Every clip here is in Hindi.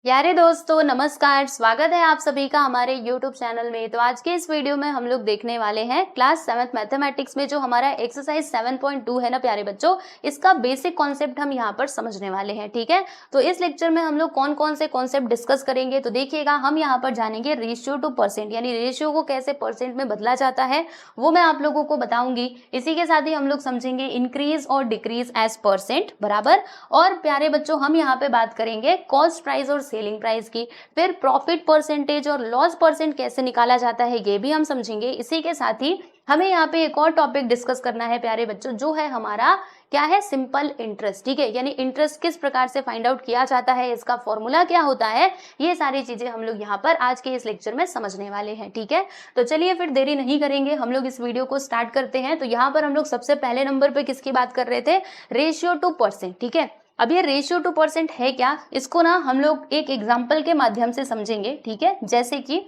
प्यारे दोस्तों नमस्कार, स्वागत है आप सभी का हमारे YouTube चैनल में। तो आज के इस वीडियो में हम लोग देखने वाले हैं क्लास 7th मैथमेटिक्स में जो हमारा एक्सरसाइज 7.2 है ना प्यारे बच्चों, इसका बेसिक कॉन्सेप्ट हम यहाँ पर समझने वाले हैं। ठीक है, तो इस लेक्चर में हम लोग कौन कौन से कॉन्सेप्ट डिस्कस करेंगे तो देखिएगा, हम यहाँ पर जानेंगे रेशियो टू परसेंट, यानी रेशियो को कैसे परसेंट में बदला जाता है वो मैं आप लोगों को बताऊंगी। इसी के साथ ही हम लोग समझेंगे इंक्रीज और डिक्रीज एज परसेंट बराबर। और प्यारे बच्चों हम यहाँ पे बात करेंगे कॉस्ट प्राइस और सेलिंग प्राइस की। फिर प्रॉफिट परसेंटेज और लॉस परसेंट कैसे निकाला जाता है ये भी हम समझेंगे। इसी के साथ ही हमें यहाँ पे एक और टॉपिक डिस्कस करना है प्यारे बच्चों, जो है हमारा क्या है, सिंपल इंटरेस्ट। ठीक है, यानी इंटरेस्ट किस प्रकार से फाइंड आउट किया जाता है, इसका फॉर्मूला क्या होता है, ये सारी चीजें हम लोग यहाँ पर आज के इस लेक्चर में समझने वाले हैं। ठीक है, तो चलिए फिर देरी नहीं करेंगे, हम लोग इस वीडियो को स्टार्ट करते हैं। तो यहाँ पर हम लोग सबसे पहले नंबर पे किसकी बात कर रहे थे, रेशियो टू परसेंट। ठीक है, अब ये रेशियो टू परसेंट है क्या, इसको ना हम लोग एक एग्जाम्पल के माध्यम से समझेंगे। ठीक है, जैसे कि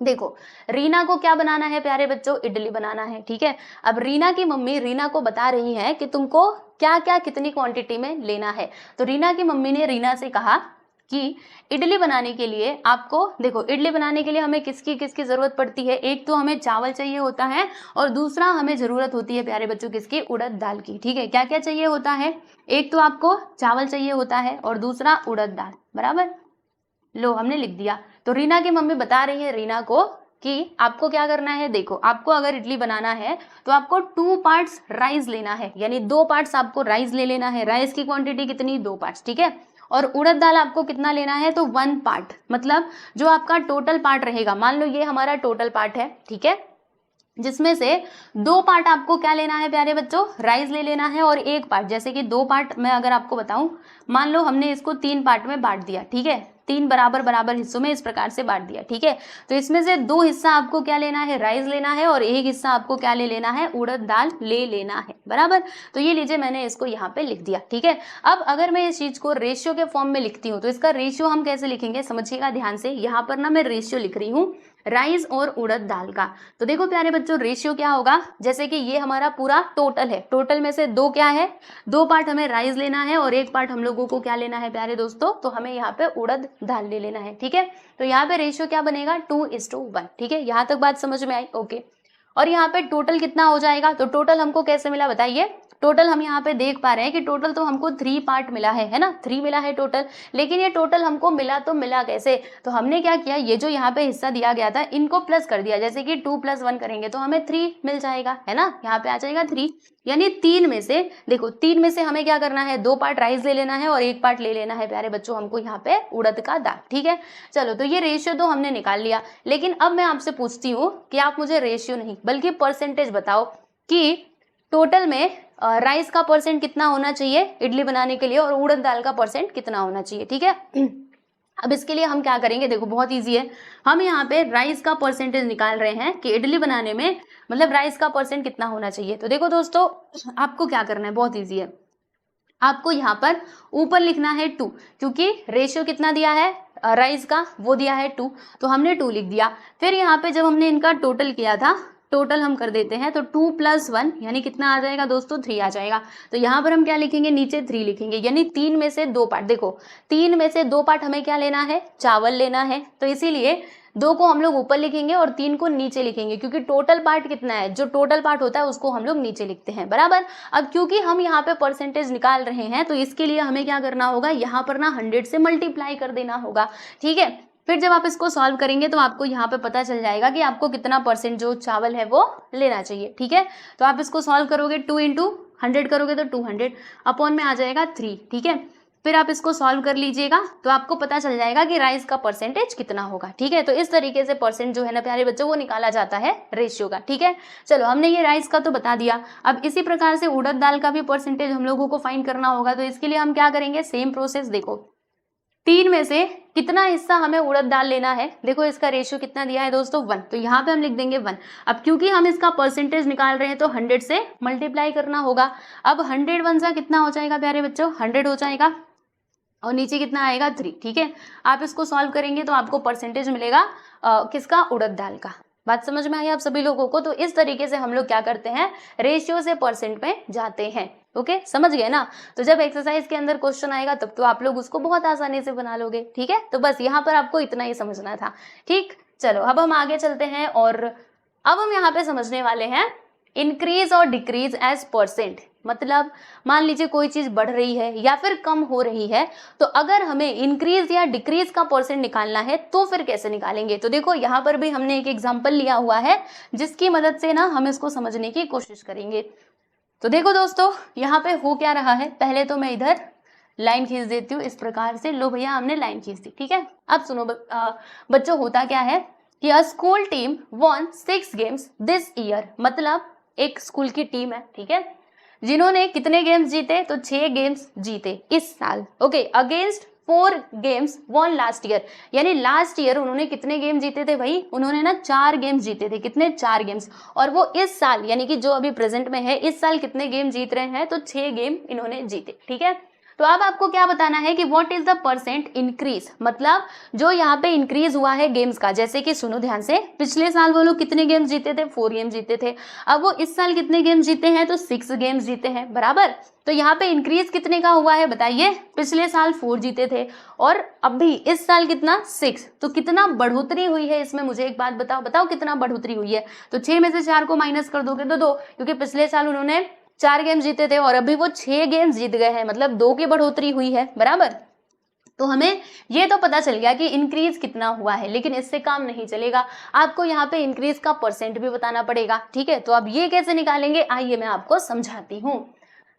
देखो, रीना को क्या बनाना है प्यारे बच्चों, इडली बनाना है। ठीक है, अब रीना की मम्मी रीना को बता रही है कि तुमको क्या क्या कितनी क्वांटिटी में लेना है। तो रीना की मम्मी ने रीना से कहा कि इडली बनाने के लिए आपको, देखो इडली बनाने के लिए हमें किसकी किसकी जरूरत पड़ती है, एक तो हमें चावल चाहिए होता है और दूसरा हमें जरूरत होती है प्यारे बच्चों किसकी, उड़द दाल की। ठीक है, क्या क्या चाहिए होता है, एक तो आपको चावल चाहिए होता है और दूसरा उड़द दाल बराबर। लो हमने लिख दिया। तो रीना की मम्मी बता रही है रीना को कि आपको क्या करना है, देखो आपको अगर इडली बनाना है तो आपको 2 पार्ट्स राइस लेना है, यानी 2 पार्ट्स आपको राइस ले लेना है। राइस की क्वांटिटी कितनी, 2 पार्ट्स। ठीक है, और उड़द दाल आपको कितना लेना है, तो 1 पार्ट, मतलब जो आपका टोटल पार्ट रहेगा, मान लो ये हमारा टोटल पार्ट है। ठीक है, जिसमें से 2 पार्ट आपको क्या लेना है प्यारे बच्चों, राइस ले लेना है, और 1 पार्ट, जैसे कि 2 पार्ट मैं अगर आपको बताऊं, मान लो हमने इसको 3 पार्ट में बांट दिया। ठीक है, 3 बराबर बराबर हिस्सों में इस प्रकार से बांट दिया। ठीक है, तो इसमें से 2 हिस्सा आपको क्या लेना है, राइस लेना है, और 1 हिस्सा आपको क्या ले लेना है, उड़द दाल ले लेना है बराबर। तो ये लीजिए मैंने इसको यहाँ पे लिख दिया। ठीक है, अब अगर मैं इस चीज को रेशियो के फॉर्म में लिखती हूँ तो इसका रेशियो हम कैसे लिखेंगे, समझिएगा ध्यान से। यहाँ पर ना मैं रेशियो लिख रही हूँ राइस और उड़द दाल का। तो देखो प्यारे बच्चों, रेशियो क्या होगा, जैसे कि ये हमारा पूरा टोटल है, टोटल में से 2 क्या है, 2 पार्ट हमें राइस लेना है और 1 पार्ट हम लोगों को क्या लेना है प्यारे दोस्तों, तो हमें यहाँ पे उड़द दाल ले लेना है। ठीक है, तो यहाँ पे रेशियो क्या बनेगा, 2:1। ठीक है, यहाँ तक बात समझ में आई, ओके। और यहाँ पे टोटल कितना हो जाएगा, तो टोटल हमको कैसे मिला बताइए। टोटल हम यहाँ पे देख पा रहे हैं कि टोटल तो हमको 3 पार्ट मिला है ना, 3 मिला है टोटल। लेकिन ये टोटल हमको मिला तो मिला कैसे, तो हमने क्या किया, ये जो यहाँ पे हिस्सा दिया गया था इनको प्लस कर दिया, जैसे कि 2 + 1 करेंगे तो हमें 3 मिल जाएगा, है ना, यहाँ पे आ जाएगा 3। यानी 3 में से, देखो 3 में से हमें क्या करना है, 2 पार्ट राइस ले लेना है और 1 पार्ट ले लेना है प्यारे बच्चों हमको यहाँ पे उड़द का दाल। ठीक है, चलो तो ये रेशियो तो हमने निकाल लिया। लेकिन अब मैं आपसे पूछती हूँ कि आप मुझे रेशियो नहीं बल्कि परसेंटेज बताओ कि टोटल में राइस का परसेंट कितना होना चाहिए इडली बनाने के लिए और उड़द दाल का परसेंट कितना होना चाहिए। ठीक है, अब इसके लिए हम क्या करेंगे, देखो बहुत इजी है, हम यहाँ पे राइस का परसेंटेज निकाल रहे हैं कि इडली बनाने में मतलब राइस का परसेंट कितना होना चाहिए। तो देखो दोस्तों, आपको क्या करना है, बहुत इजी है, आपको यहाँ पर ऊपर लिखना है 2, क्योंकि रेशियो कितना दिया है राइस का, वो दिया है 2, तो हमने 2 लिख दिया। फिर यहाँ पे जब हमने इनका टोटल किया था, टोटल हम कर देते हैं, तो 2 + 1 यानी कितना आ जाएगा दोस्तों, 3 आ जाएगा। तो यहाँ पर हम क्या लिखेंगे, नीचे 3 लिखेंगे, यानी 3 में से 2 पार्ट, देखो 3 में से 2 पार्ट हमें क्या लेना है, चावल लेना है, तो इसीलिए 2 को हम लोग ऊपर लिखेंगे और 3 को नीचे लिखेंगे, क्योंकि टोटल पार्ट कितना है, जो टोटल पार्ट होता है उसको हम लोग नीचे लिखते हैं बराबर। अब क्योंकि हम यहाँ पे परसेंटेज निकाल रहे हैं तो इसके लिए हमें क्या करना होगा, यहाँ पर ना 100 से मल्टीप्लाई कर देना होगा। ठीक है, फिर जब आप इसको सॉल्व करेंगे तो आपको यहाँ पे पता चल जाएगा कि आपको कितना परसेंट जो चावल है वो लेना चाहिए। ठीक है, तो आप इसको सॉल्व करोगे, 2 × 100 करोगे तो 200 अपॉन में आ जाएगा 3। ठीक है, फिर आप इसको सॉल्व कर लीजिएगा तो आपको पता चल जाएगा कि राइस का परसेंटेज कितना होगा। ठीक है, तो इस तरीके से परसेंट जो है ना प्यारे बच्चों वो निकाला जाता है रेशियो का। ठीक है, चलो हमने ये राइस का तो बता दिया। अब इसी प्रकार से उड़द दाल का भी परसेंटेज हम लोगों को फाइंड करना होगा, तो इसके लिए हम क्या करेंगे, सेम प्रोसेस। देखो 3 में से कितना हिस्सा हमें उड़द दाल लेना है, देखो इसका रेशियो कितना दिया है दोस्तों, 1, तो यहाँ पे हम लिख देंगे 1। अब क्योंकि हम इसका परसेंटेज निकाल रहे हैं तो 100 से मल्टीप्लाई करना होगा। अब 100 × 1 कितना हो जाएगा प्यारे बच्चों, 100 हो जाएगा, और नीचे कितना आएगा 3। ठीक है, आप इसको सॉल्व करेंगे तो आपको परसेंटेज मिलेगा किसका, उड़द दाल का। बात समझ में आई आप सभी लोगों को। तो इस तरीके से हम लोग क्या करते हैं, रेशियो से परसेंट में जाते हैं। ओके, समझ गए ना। तो जब एक्सरसाइज के अंदर क्वेश्चन आएगा तब तो आप लोग उसको बहुत आसानी से बना लोगे, ठीक है। तो बस यहाँ पर आपको इतना ही समझना था, ठीक। चलो अब हम आगे चलते हैं और अब हम यहाँ पे समझने वाले हैं इंक्रीज और डिक्रीज एज परसेंट। मतलब मान लीजिए कोई चीज बढ़ रही है या फिर कम हो रही है, तो अगर हमें इंक्रीज या डिक्रीज का परसेंट निकालना है तो फिर कैसे निकालेंगे। तो देखो यहाँ पर भी हमने एक एग्जांपल लिया हुआ है जिसकी मदद से ना हम इसको समझने की कोशिश करेंगे। तो देखो दोस्तों, यहाँ पे हो क्या रहा है, पहले तो मैं इधर लाइन खींच देती हूँ इस प्रकार से। लो भैया, हमने लाइन खींच दी, ठीक है। अब सुनो बच्चों, होता क्या है कि अ school team von 6 games this year. मतलब एक स्कूल की टीम है, ठीक है, जिन्होंने कितने गेम्स जीते, तो 6 गेम्स जीते इस साल, okay, against 4 games won last year. यानी लास्ट ईयर उन्होंने कितने गेम जीते थे भाई, उन्होंने ना 4 गेम्स जीते थे। कितने, 4 गेम्स। और वो इस साल यानी कि जो अभी प्रेजेंट में है, इस साल कितने गेम जीत रहे हैं, तो 6 गेम इन्होंने जीते, ठीक है। तो अब आपको क्या बताना है कि what is the percent increase. मतलब जो यहाँ पे इंक्रीज हुआ है गेम्स का, जैसे कि सुनो ध्यान से, पिछले साल वो लोग कितने गेम्स जीते थे, 4 गेम्स जीते थे। अब वो इस साल कितने गेम्स जीते हैं, तो 6 गेम्स जीते हैं, बराबर। तो यहाँ पे इंक्रीज कितने का हुआ है बताइए, पिछले साल 4 जीते थे और अभी इस साल कितना, 6। तो कितना बढ़ोतरी हुई है इसमें, मुझे एक बात बताओ कितना बढ़ोतरी हुई है। तो 6 में से 4 को माइनस कर दोगे तो 2, क्योंकि पिछले साल उन्होंने 4 गेम जीते थे और अभी वो 6 गेम्स जीत गए हैं, मतलब 2 की बढ़ोतरी हुई है, बराबर। तो हमें ये तो पता चल गया कि इंक्रीज कितना हुआ है, लेकिन इससे काम नहीं चलेगा, आपको यहाँ पे इंक्रीज का परसेंट भी बताना पड़ेगा, ठीक है। तो अब ये कैसे निकालेंगे, आइए मैं आपको समझाती हूँ।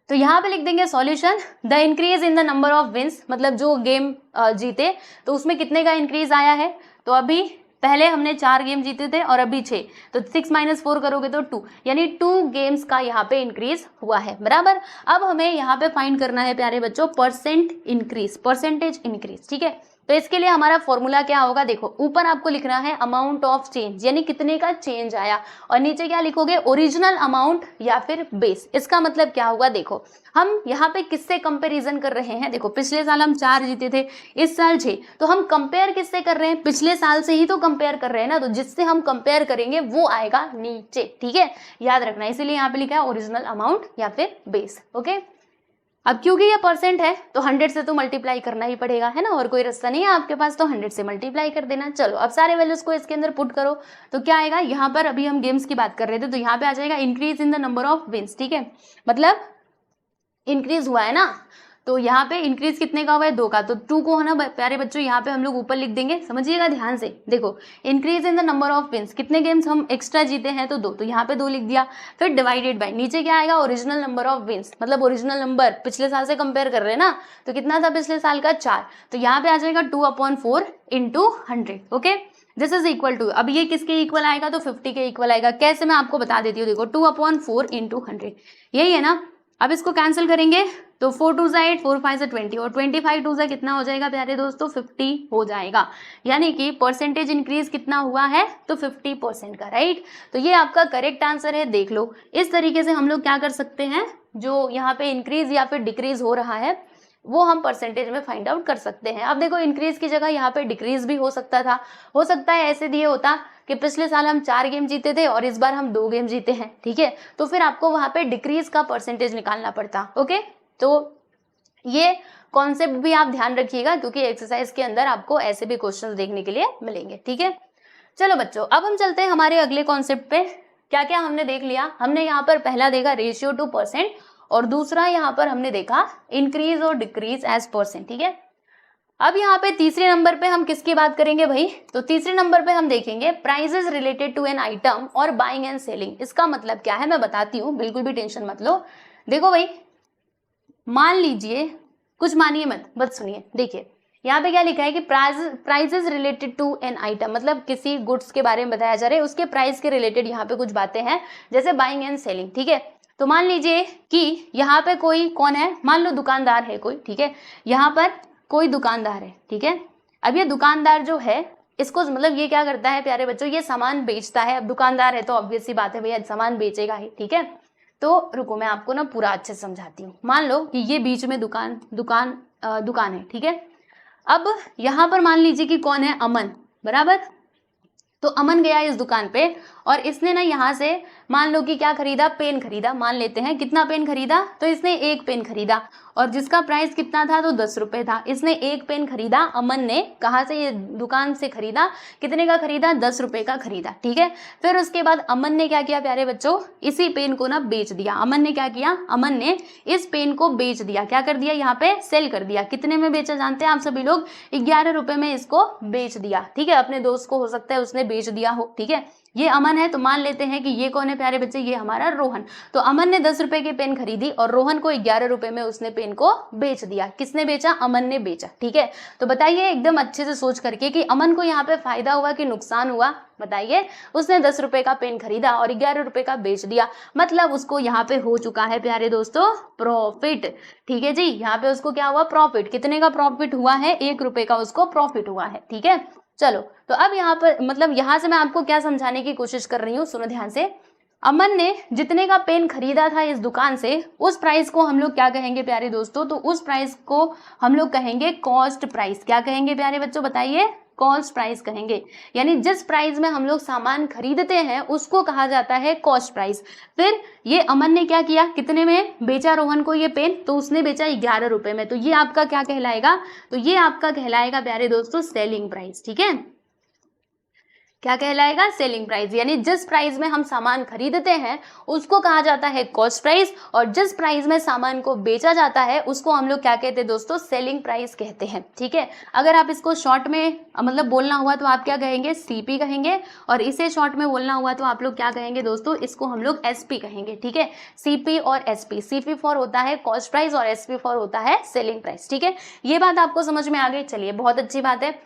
तो यहाँ पे लिख देंगे solution, the increase in the number of wins. मतलब जो गेम जीते तो उसमें कितने का इंक्रीज आया है। तो अभी पहले हमने 4 गेम जीते थे और अभी 6, तो 6 - 4 करोगे तो 2, यानी 2 गेम्स का यहाँ पे इंक्रीज हुआ है, बराबर। अब हमें यहाँ पे फाइंड करना है प्यारे बच्चों परसेंट इंक्रीज, परसेंटेज इंक्रीज, ठीक है। तो इसके लिए हमारा फॉर्मूला क्या होगा, देखो ऊपर आपको लिखना है अमाउंट ऑफ चेंज, यानी कितने का चेंज आया, और नीचे क्या लिखोगे, ओरिजिनल अमाउंट या फिर बेस। इसका मतलब क्या होगा, देखो हम यहाँ पे किससे कंपैरिजन कर रहे हैं। देखो पिछले साल हम 4 जीते थे, इस साल 6, तो हम कंपेयर किससे कर रहे हैं, पिछले साल से ही तो कंपेयर कर रहे हैं ना। तो जिससे हम कंपेयर करेंगे वो आएगा नीचे, ठीक है, याद रखना। इसीलिए यहाँ पे लिखा है ओरिजिनल अमाउंट या फिर बेस, ओके। अब क्योंकि ये परसेंट है तो 100 से तो मल्टीप्लाई करना ही पड़ेगा, है ना, और कोई रास्ता नहीं है आपके पास, तो 100 से मल्टीप्लाई कर देना। चलो अब सारे वैल्यूज को इसके अंदर पुट करो, तो क्या आएगा, यहाँ पर अभी हम गेम्स की बात कर रहे थे तो यहाँ पे आ जाएगा increase in the number of wins, ठीक है। मतलब इंक्रीज हुआ है ना, तो यहाँ पे इंक्रीज कितने का हुआ है, 2 का, तो 2 को है ना प्यारे बच्चों यहाँ पे हम लोग ऊपर लिख देंगे, समझिएगा ध्यान से। देखो increase in the number of wins, कितने गेम्स हम एक्स्ट्रा जीते हैं, तो 2, तो यहाँ पे 2 लिख दिया। फिर डिवाइडेड बाय, नीचे क्या आएगा, ओरिजिनल नंबर ऑफ विन्स, मतलब ओरिजिनल नंबर पिछले साल से कंपेयर कर रहे हैं ना, तो कितना था पिछले साल का, 4, तो यहाँ पे आ जाएगा 2/4 into 100, okay. This is equal to, अब ये किसके इक्वल आएगा, तो 50 के इक्वल आएगा। कैसे, मैं आपको बता देती हूँ, देखो 2/4 इंटू 100, यही है ना। अब इसको कैंसिल करेंगे तो 4 2 8, 4 5 20, और 25 2 कितना हो जाएगा प्यारे दोस्तों, 50 हो जाएगा। यानी कि परसेंटेज इंक्रीज कितना हुआ है, तो 50% का, राइट। तो ये आपका करेक्ट आंसर है, देख लो। इस तरीके से हम लोग क्या कर सकते हैं, जो यहाँ पे इंक्रीज या फिर डिक्रीज हो रहा है वो हम परसेंटेज में फाइंड आउट कर सकते हैं। अब देखो इंक्रीज की जगह यहाँ पे डिक्रीज भी हो सकता था, हो सकता है ऐसे दिए होता कि पिछले साल हम 4 गेम जीते थे और इस बार हम 2 गेम जीते हैं, ठीक है, तो फिर आपको वहां पे डिक्रीज का परसेंटेज निकालना पड़ता, ओके। तो ये कॉन्सेप्ट भी आप ध्यान रखिएगा, क्योंकि एक्सरसाइज के अंदर आपको ऐसे भी क्वेश्चंस देखने के लिए मिलेंगे, ठीक है। चलो बच्चों, अब हम चलते हैं हमारे अगले कॉन्सेप्ट पे। क्या क्या हमने देख लिया, हमने यहाँ पर पहला देखा रेशियो टू परसेंट, और दूसरा यहाँ पर हमने देखा इंक्रीज और डिक्रीज एज परसेंट, ठीक है। अब यहाँ पे तीसरे नंबर पे हम किसकी बात करेंगे भाई, तो तीसरे नंबर पे हम देखेंगे prices related to an item और बाइंग एंड सेलिंग। इसका मतलब क्या है मैं बताती हूँ, बिल्कुल भी टेंशन मत लो। देखो भाई, मान लीजिए, कुछ मानिए मत, बस सुनिए। देखिए यहाँ पे क्या लिखा है कि prices related to an item, मतलब किसी गुड्स के बारे में बताया जा रहा है, उसके प्राइस के रिलेटेड यहाँ पे कुछ बातें हैं, जैसे बाइंग एंड सेलिंग, ठीक है। तो मान लीजिए कि यहाँ पे कोई कौन है, मान लो दुकानदार है कोई, ठीक है, यहाँ पर कोई दुकानदार है, ठीक है। अब ये दुकानदार जो है, इसको मतलब ये क्या करता है प्यारे बच्चों, ये सामान बेचता है। अब दुकानदार है तो ऑब्वियस सी बात है भैया सामान बेचेगा ही, ठीक है। तो रुको मैं आपको ना पूरा अच्छे से समझाती हूँ। मान लो कि ये बीच में दुकान है, ठीक है। अब यहाँ पर मान लीजिए कि कौन है, अमन, बराबर। तो अमन गया इस दुकान पे और इसने ना यहाँ से मान लो कि क्या खरीदा, पेन खरीदा, मान लेते हैं कितना पेन खरीदा, तो इसने एक पेन खरीदा और जिसका प्राइस कितना था, तो 10 रुपए था। इसने एक पेन खरीदा, अमन ने कहाँ से, ये दुकान से खरीदा, कितने का खरीदा, 10 रुपए का खरीदा, ठीक है। फिर उसके बाद अमन ने क्या किया प्यारे बच्चों, इसी पेन को ना बेच दिया। अमन ने क्या किया, अमन ने इस पेन को बेच दिया, क्या कर दिया, यहाँ पे सेल कर दिया। कितने में बेचा जानते हैं आप सभी लोग, 11 रुपए में इसको बेच दिया, ठीक है। अपने दोस्त को हो सकता है उसने बेच दिया हो, ठीक है। ये अमन है, तो मान लेते हैं कि ये कौन है प्यारे बच्चे, ये हमारा रोहन। तो अमन ने 10 रुपए की पेन खरीदी और रोहन को 11 रुपए में उसने पेन को बेच दिया। किसने बेचा, अमन ने बेचा, ठीक है। तो बताइए एकदम अच्छे से सोच करके कि अमन को यहाँ पे फायदा हुआ कि नुकसान हुआ, बताइए। उसने 10 रुपए का पेन खरीदा और 11 रुपए का बेच दिया, मतलब उसको यहाँ पे हो चुका है प्यारे दोस्तों प्रॉफिट, ठीक है जी। यहाँ पे उसको क्या हुआ, प्रॉफिट। कितने का प्रॉफिट हुआ है, 1 रुपए का उसको प्रॉफिट हुआ है, ठीक है। चलो, तो अब यहाँ पर मतलब यहाँ से मैं आपको क्या समझाने की कोशिश कर रही हूँ, सुनो ध्यान से। अमन ने जितने का पेन खरीदा था इस दुकान से, उस प्राइस को हम लोग क्या कहेंगे प्यारे दोस्तों, तो उस प्राइस को हम लोग कहेंगे कॉस्ट प्राइस। क्या कहेंगे प्यारे बच्चों, बताइए, कॉस्ट प्राइस कहेंगे। यानी जिस प्राइस में हम लोग सामान खरीदते हैं उसको कहा जाता है कॉस्ट प्राइस। फिर ये अमन ने क्या किया, कितने में बेचा रोहन को ये पेन, तो उसने बेचा 11 रुपए में। तो ये आपका क्या कहलाएगा, तो ये आपका कहलाएगा प्यारे दोस्तों सेलिंग प्राइस, ठीक है। क्या कहलाएगा, सेलिंग प्राइस। यानी जिस प्राइस में हम सामान खरीदते हैं उसको कहा जाता है कॉस्ट प्राइस, और जिस प्राइस में सामान को बेचा जाता है उसको हम लोग क्या कहते हैं दोस्तों, सेलिंग प्राइस कहते हैं, ठीक है। अगर आप इसको शॉर्ट में मतलब बोलना हुआ तो आप क्या कहेंगे, सीपी कहेंगे, और इसे शॉर्ट में बोलना हुआ तो आप लोग क्या कहेंगे दोस्तों, इसको हम लोग एसपी कहेंगे, ठीक है। सीपी और एसपी, सीपी फॉर होता है कॉस्ट प्राइस और एसपी फॉर होता है सेलिंग प्राइस, ठीक है। ये बात आपको समझ में आ गई, चलिए बहुत अच्छी बात है,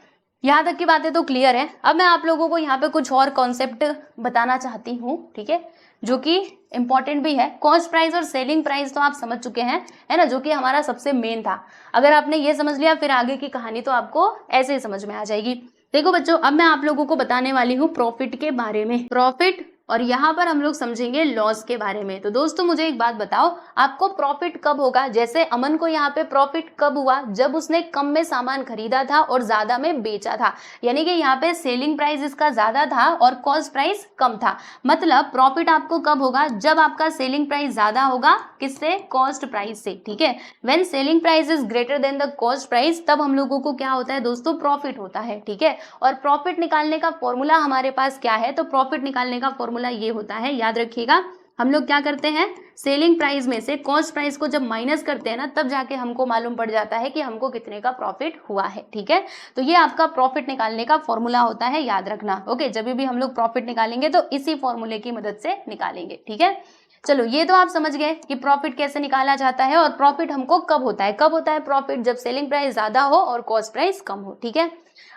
यहाँ तक की बातें तो क्लियर है। अब मैं आप लोगों को यहाँ पे कुछ और कॉन्सेप्ट बताना चाहती हूँ, ठीक है, जो कि इंपॉर्टेंट भी है। कॉस्ट प्राइस और सेलिंग प्राइस तो आप समझ चुके हैं, है ना, जो कि हमारा सबसे मेन था। अगर आपने ये समझ लिया फिर आगे की कहानी तो आपको ऐसे ही समझ में आ जाएगी। देखो बच्चों, अब मैं आप लोगों को बताने वाली हूँ प्रॉफिट के बारे में, प्रॉफिट, और यहाँ पर हम लोग समझेंगे लॉस के बारे में। तो दोस्तों मुझे एक बात बताओ, आपको प्रॉफिट कब होगा, जैसे अमन को यहाँ पे प्रॉफिट कब हुआ, जब उसने कम में सामान खरीदा था और ज्यादा में बेचा था। यानी कि यहाँ पे सेलिंग प्राइस इसका ज्यादा था और कॉस्ट प्राइस कम था। मतलब प्रॉफिट आपको कब होगा, जब आपका सेलिंग प्राइस ज्यादा होगा, किससे, कॉस्ट प्राइस से, ठीक है। When selling price is greater than the cost price, तब हम लोगों को क्या होता है दोस्तों, प्रॉफिट होता है, ठीक है। और प्रॉफिट निकालने का फॉर्मूला हमारे पास क्या है, तो प्रॉफिट निकालने का फॉर्मूला ये होता है, याद रखिएगा। हम लोग क्या करते हैं, सेलिंग प्राइस में से कॉस्ट प्राइस को जब माइनस करते हैं ना, तब जाके हमको मालूम पड़ जाता है कि हमको कितने का प्रॉफिट हुआ है, ठीक है। तो ये आपका प्रॉफिट निकालने का फॉर्मूला होता है, याद रखना, ओके। जब भी हम लोग प्रॉफिट निकालेंगे तो इसी फॉर्मूले की मदद से निकालेंगे, ठीक है। चलो, ये तो आप समझ गए कि प्रॉफिट कैसे निकाला जाता है, और प्रॉफिट हमको कब होता है, कब होता है प्रॉफिट, जब सेलिंग प्राइस ज्यादा हो और कॉस्ट प्राइस कम हो, ठीक है।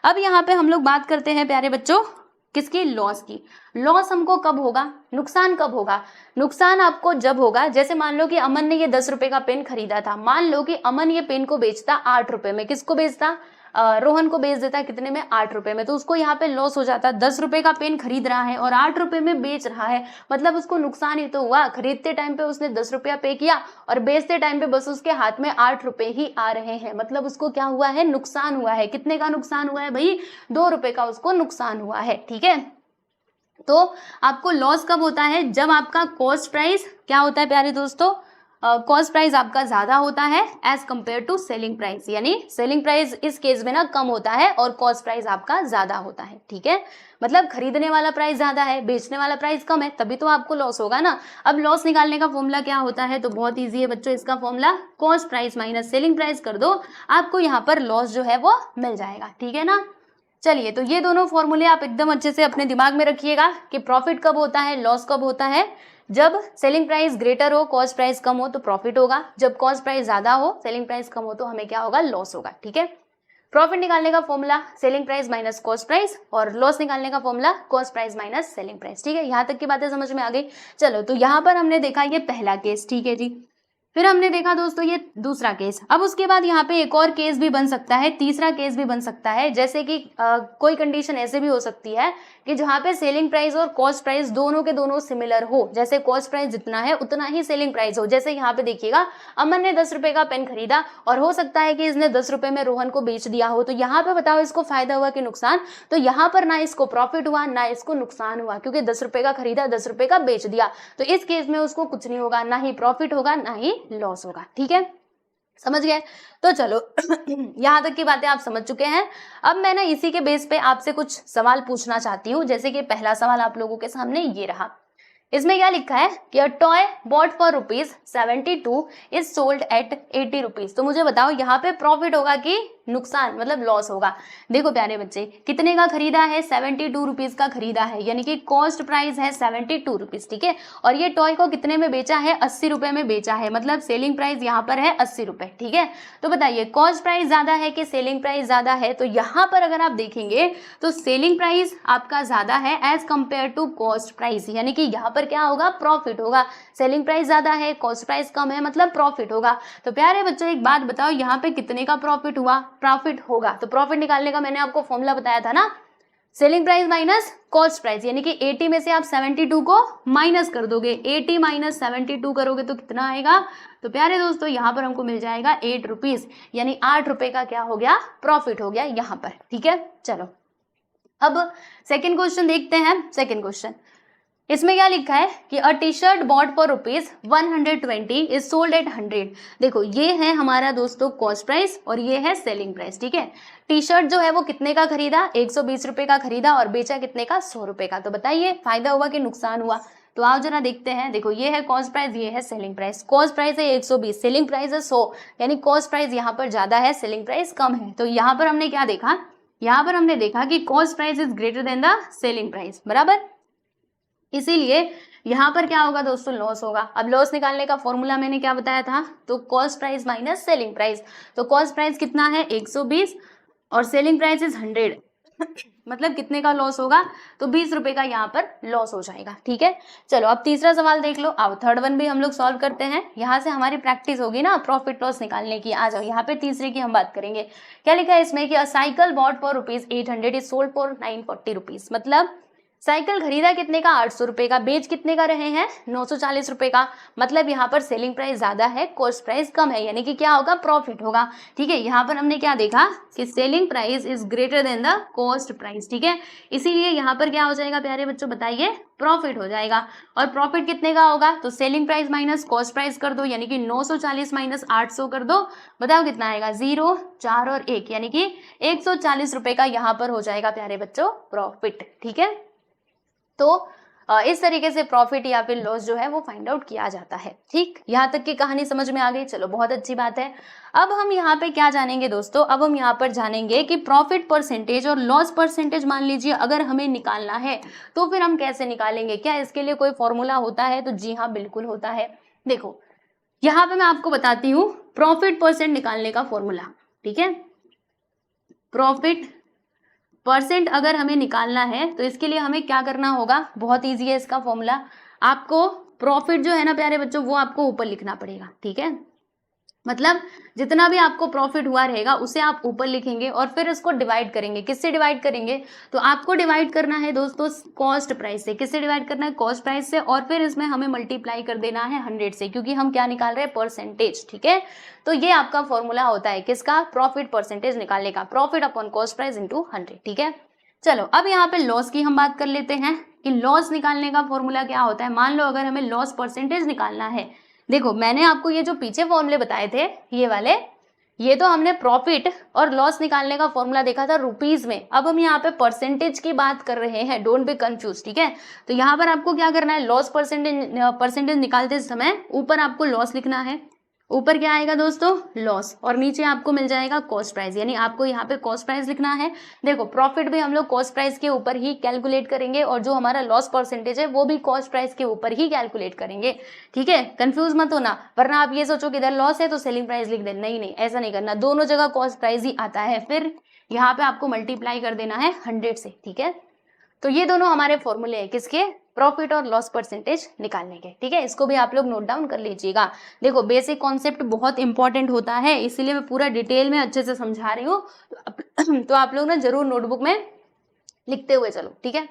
अब यहाँ पे हम लोग बात करते हैं प्यारे बच्चों किसकी, लॉस की। लॉस हमको कब होगा, नुकसान कब होगा, नुकसान आपको जब होगा, जैसे मान लो कि अमन ने ये 10 रुपए का पेन खरीदा था, मान लो कि अमन ये पेन को बेचता 8 रुपए में, किसको बेचता, रोहन को बेच देता कितने में, 8 रुपए में। तो उसको यहाँ पे लॉस हो जाता, 10 रुपए का पेन खरीद रहा है और 8 रुपए में बेच रहा है, मतलब उसको नुकसान ही तो हुआ। खरीदते टाइम पे उसने 10 रुपया पे किया और बेचते टाइम पे बस उसके हाथ में 8 रुपए ही आ रहे हैं, मतलब उसको क्या हुआ है, नुकसान हुआ है। कितने का नुकसान हुआ है भाई, 2 रुपए का उसको नुकसान हुआ है, ठीक है। तो आपको लॉस कब होता है, जब आपका कॉस्ट प्राइस क्या होता है प्यारे दोस्तों, कॉस्ट प्राइस आपका ज्यादा होता है as compare to selling price. यानी सेलिंग प्राइस इस केस में ना कम होता है और कॉस्ट प्राइस आपका ज्यादा होता है, ठीक है। मतलब खरीदने वाला प्राइस ज्यादा है, बेचने वाला प्राइस कम है, तभी तो आपको लॉस होगा ना। अब लॉस निकालने का फॉर्मूला क्या होता है, तो बहुत ईजी है बच्चों, इसका formula cost price minus selling price कर दो, आपको यहाँ पर लॉस जो है वो मिल जाएगा, ठीक है ना। चलिए, तो ये दोनों फॉर्मूले आप एकदम अच्छे से अपने दिमाग में रखिएगा कि प्रॉफिट कब होता है, लॉस कब होता है। जब सेलिंग प्राइस ग्रेटर हो, कॉस्ट प्राइस कम हो तो प्रॉफिट होगा, जब कॉस्ट प्राइस ज्यादा हो, सेलिंग प्राइस कम हो तो हमें क्या होगा, लॉस होगा, ठीक है। प्रॉफिट निकालने का formula selling price minus cost price, और लॉस निकालने का formula cost price minus selling price, ठीक है। यहाँ तक की बातें समझ में आ गई। चलो, तो यहाँ पर हमने देखा ये पहला केस, ठीक है जी। फिर हमने देखा दोस्तों ये दूसरा केस। अब उसके बाद यहाँ पे एक और केस भी बन सकता है, तीसरा केस भी बन सकता है, जैसे कि कोई कंडीशन ऐसे भी हो सकती है कि जहाँ पे सेलिंग प्राइस और कॉस्ट प्राइस दोनों के दोनों सिमिलर हो, जैसे कॉस्ट प्राइस जितना है उतना ही सेलिंग प्राइस हो। जैसे यहाँ पे देखिएगा, अमन ने 10 रुपए का पेन खरीदा और हो सकता है कि इसने 10 रुपए में रोहन को बेच दिया हो, तो यहाँ पे बताओ इसको फायदा हुआ कि नुकसान? तो यहाँ पर ना इसको प्रॉफिट हुआ ना इसको नुकसान हुआ, क्योंकि 10 रुपए का खरीदा 10 रुपए का बेच दिया, तो इस केस में उसको कुछ नहीं होगा, ना ही प्रॉफिट होगा ना ही लॉस होगा। ठीक है, समझ गए? तो चलो यहां तक की बातें आप समझ चुके हैं। अब मैं ना इसी के बेस पे आपसे कुछ सवाल पूछना चाहती हूँ। जैसे कि पहला सवाल आप लोगों के सामने ये रहा, इसमें क्या लिखा है कि a toy bought for ₹72 is sold at ₹80। तो मुझे बताओ यहाँ पे प्रॉफिट होगा कि नुकसान, मतलब लॉस होगा? देखो प्यारे बच्चे, कितने का खरीदा है? 72 रुपीज का खरीदा है, यानी कि कॉस्ट प्राइस है 72 रुपीज। ठीक है, और ये टॉय को कितने में बेचा है? 80 रुपए में बेचा है, मतलब सेलिंग प्राइस यहाँ पर है 80 रुपए। ठीक है, तो बताइए कॉस्ट प्राइस ज्यादा है कि सेलिंग प्राइस ज्यादा है? तो यहाँ पर अगर आप देखेंगे तो सेलिंग प्राइस आपका ज्यादा है as compare to cost price, यानी कि यहाँ पर क्या होगा? प्रॉफिट होगा। सेलिंग प्राइस ज्यादा है, कॉस्ट प्राइस कम है, मतलब प्रॉफिट होगा। तो प्यारे बच्चों एक बात बताओ, यहाँ पे कितने का प्रॉफिट हुआ? प्रॉफिट होगा। तो प्रॉफिट निकालने का मैंने आपको फॉर्मूला बताया था ना, selling price minus cost price, यानी कि 80 में से आप 72 को माइनस कर दोगे, 80 माइनस 72 करोगे तो कितना आएगा? तो प्यारे दोस्तों यहाँ पर हमको मिल जाएगा 8 रुपीज, यानी 8 रुपए का क्या हो गया? प्रॉफिट हो गया यहाँ पर। ठीक है, चलो अब सेकेंड क्वेश्चन देखते हैं। सेकेंड क्वेश्चन, इसमें क्या लिखा है कि a T shirt bought for ₹120 is sold at 100। देखो ये है हमारा दोस्तों कॉस्ट प्राइस और ये है सेलिंग प्राइस। ठीक है, टी शर्ट जो है वो कितने का खरीदा? 120 रुपए का खरीदा और बेचा कितने का? 100 रुपए का। तो बताइए फायदा हुआ कि नुकसान हुआ? तो आओ जरा देखते हैं। देखो ये है कॉस्ट प्राइस, ये है सेलिंग प्राइस। कॉस्ट प्राइस है 120, सेलिंग प्राइस है 100, यानी कॉस्ट प्राइस यहाँ पर ज्यादा है, सेलिंग प्राइस कम है। तो यहाँ पर हमने क्या देखा? यहाँ पर हमने देखा कि cost price is greater than the selling price, बराबर। इसीलिए यहाँ पर क्या होगा दोस्तों? लॉस होगा। अब लॉस निकालने का फॉर्मूला मैंने क्या बताया था? तो cost price minus selling price. तो कॉस्ट प्राइस कितना है? 120 और सेलिंग प्राइस इज 100 मतलब कितने का लॉस होगा? तो 20 रुपए का यहाँ पर लॉस हो जाएगा। ठीक है, चलो अब तीसरा सवाल देख लो। अब थर्ड वन भी हम लोग सॉल्व करते हैं, यहाँ से हमारी प्रैक्टिस होगी ना प्रॉफिट लॉस निकालने की। आ जाओ यहाँ पे तीसरे की हम बात करेंगे। क्या लिखा है इसमें कि a cycle bought for ₹800 is sold for ₹940। मतलब साइकिल खरीदा कितने का? 800 रुपए का, बेच कितने का रहे हैं? 940 रुपए का। मतलब यहाँ पर सेलिंग प्राइस ज्यादा है, कॉस्ट प्राइस कम है, यानी कि क्या होगा? प्रॉफिट होगा। ठीक है, यहाँ पर हमने क्या देखा कि selling price is greater than the cost price. ठीक है, इसीलिए यहाँ पर क्या हो जाएगा प्यारे बच्चों? बताइए, प्रॉफिट हो जाएगा। और प्रॉफिट कितने का होगा? तो selling price minus cost price कर दो, यानी कि 940 माइनस 800 कर दो, बताओ कितना आएगा? 0, 4 और 1, यानी कि 140 रुपए का यहाँ पर हो जाएगा प्यारे बच्चों प्रॉफिट। ठीक है, तो इस तरीके से प्रॉफिट या फिर लॉस जो है वो फाइंड आउट किया जाता है। ठीक, यहाँ तक की कहानी समझ में आ गई? चलो बहुत अच्छी बात है। अब हम यहाँ पे क्या जानेंगे दोस्तों? अब हम यहाँ पर जानेंगे कि प्रॉफिट परसेंटेज और लॉस परसेंटेज मान लीजिए अगर हमें निकालना है तो फिर हम कैसे निकालेंगे? क्या इसके लिए कोई फॉर्मूला होता है? तो जी हाँ, बिल्कुल होता है। देखो यहाँ पे मैं आपको बताती हूँ प्रॉफिट परसेंट निकालने का फॉर्मूला। ठीक है, प्रॉफिट परसेंट अगर हमें निकालना है तो इसके लिए हमें क्या करना होगा? बहुत इजी है इसका फॉर्मूला। आपको प्रॉफिट जो है ना प्यारे बच्चों वो आपको ऊपर लिखना पड़ेगा। ठीक है, मतलब जितना भी आपको प्रॉफिट हुआ रहेगा उसे आप ऊपर लिखेंगे और फिर इसको डिवाइड करेंगे। किससे डिवाइड करेंगे? तो आपको डिवाइड करना है दोस्तों कॉस्ट प्राइस से। किससे डिवाइड करना है? कॉस्ट प्राइस से। और फिर इसमें हमें मल्टीप्लाई कर देना है 100 से, क्योंकि हम क्या निकाल रहे हैं? परसेंटेज। ठीक है, तो ये आपका फॉर्मूला होता है किसका? प्रॉफिट परसेंटेज निकालने का, profit upon cost price into 100। ठीक है, चलो अब यहाँ पे लॉस की हम बात कर लेते हैं कि लॉस निकालने का फॉर्मूला क्या होता है। मान लो अगर हमें लॉस परसेंटेज निकालना है, देखो मैंने आपको ये जो पीछे फॉर्मूले बताए थे ये वाले, ये तो हमने प्रॉफिट और लॉस निकालने का फॉर्मूला देखा था रुपीज में। अब हम यहाँ पे परसेंटेज की बात कर रहे हैं, डोंट बी कंफ्यूज। ठीक है, तो यहाँ पर आपको क्या करना है? लॉस परसेंटेज निकालते समय ऊपर आपको लॉस लिखना है। ऊपर क्या आएगा दोस्तों? लॉस, और नीचे आपको मिल जाएगा कॉस्ट प्राइस, यानी आपको यहाँ पे कॉस्ट प्राइस लिखना है। देखो प्रॉफिट भी हम लोग कॉस्ट प्राइस के ऊपर ही कैलकुलेट करेंगे और जो हमारा लॉस परसेंटेज है वो भी कॉस्ट प्राइस के ऊपर ही कैलकुलेट करेंगे। ठीक है, कंफ्यूज मत होना, वरना आप ये सोचो कि इधर लॉस है तो सेलिंग प्राइस लिख दे। नहीं नहीं, ऐसा नहीं करना, दोनों जगह कॉस्ट प्राइस ही आता है। फिर यहाँ पे आपको मल्टीप्लाई कर देना है 100 से। ठीक है, तो ये दोनों हमारे फॉर्मूले हैं किसके? प्रॉफिट और लॉस परसेंटेज निकालने के। ठीक है, इसको भी आप लोग नोट डाउन कर लीजिएगा। देखो बेसिक कॉन्सेप्ट बहुत इंपॉर्टेंट होता है, इसीलिए मैं पूरा डिटेल में अच्छे से समझा रही हूँ। तो आप लोग ना जरूर नोटबुक में लिखते हुए चलो। ठीक है,